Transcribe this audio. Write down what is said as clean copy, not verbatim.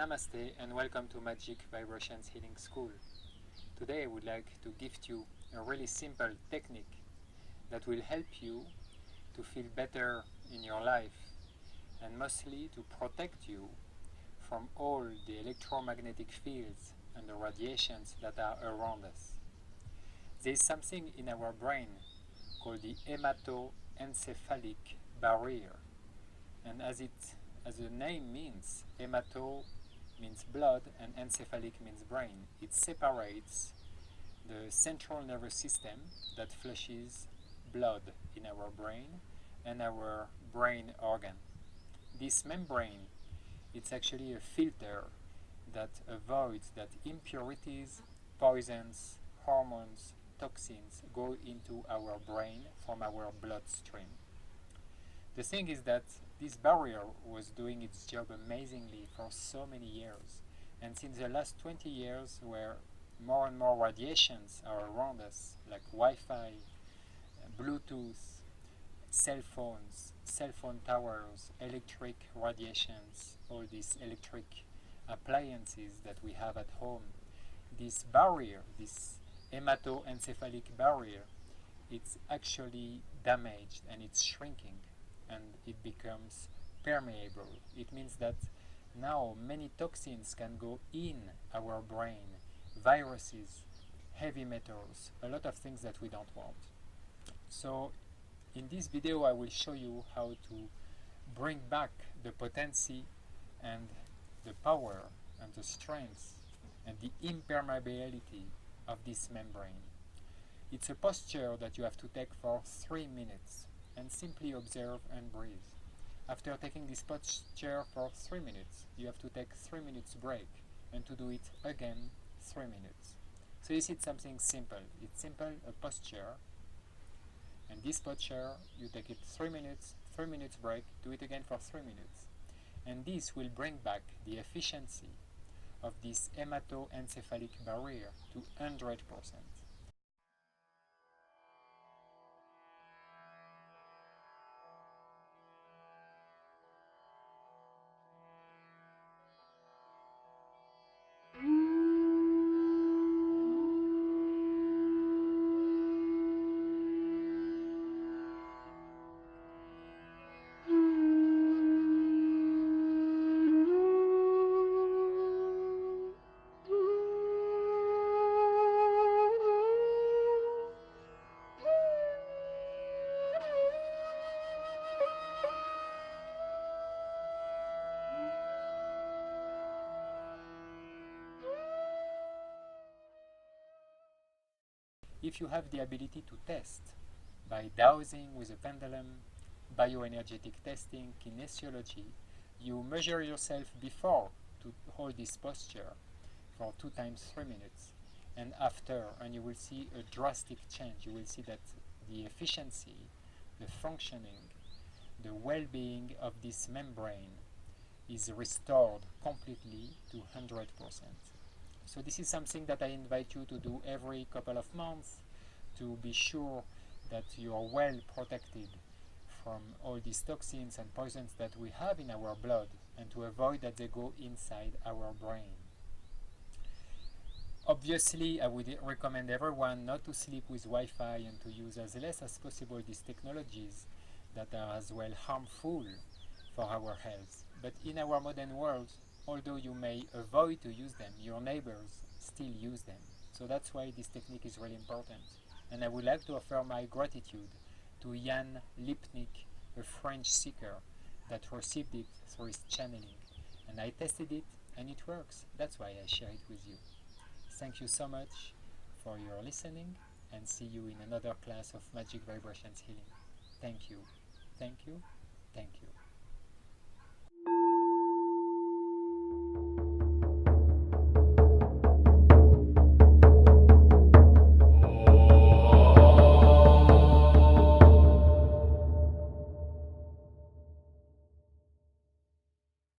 Namaste and welcome to Magic Vibrations Healing School. Today I would like to gift you a really simple technique that will help you to feel better in your life and mostly to protect you from all the electromagnetic fields and the radiations that are around us. There is something in our brain called the hematoencephalic barrier, and as the name means, hemato means blood and encephalic means brain. It separates the central nervous system that flushes blood in our brain and our brain organ. This membrane, it's actually a filter that avoids that impurities, poisons, hormones, toxins go into our brain from our bloodstream. The thing is that this barrier was doing its job amazingly for so many years, and since the last 20 years where more and more radiations are around us, like Wi-Fi, Bluetooth, cell phones, cell phone towers, electric radiations, all these electric appliances that we have at home, this barrier, this hematoencephalic barrier, it's actually damaged and it's shrinking and it becomes permeable. It means that now many toxins can go in our brain, viruses, heavy metals, a lot of things that we don't want. So in this video I will show you how to bring back the potency and the power and the strength and the impermeability of this membrane. It's a posture that you have to take for 3 minutes and simply observe and breathe. After taking this posture for 3 minutes, you have to take 3 minutes break and to do it again 3 minutes. So you see, it's something simple. It's simple, a posture, and this posture you take it 3 minutes break, do it again for 3 minutes. And this will bring back the efficiency of this hematoencephalic barrier to 100%. If you have the ability to test by dowsing with a pendulum, bioenergetic testing, kinesiology, you measure yourself before to hold this posture for 2 times 3 minutes and after, and you will see a drastic change. You will see that the efficiency, the functioning, the well-being of this membrane is restored completely to 100%. So this is something that I invite you to do every couple of months to be sure that you are well protected from all these toxins and poisons that we have in our blood and to avoid that they go inside our brain. Obviously, I would recommend everyone not to sleep with Wi-Fi and to use as less as possible these technologies that are as well harmful for our health. But in our modern world, although you may avoid to use them, your neighbors still use them. So that's why this technique is really important. And I would like to offer my gratitude to Jan Lipnik, a French seeker that received it through his channeling. And I tested it and it works. That's why I share it with you. Thank you so much for your listening and see you in another class of Magic Vibrations Healing. Thank you. Thank you. Thank you.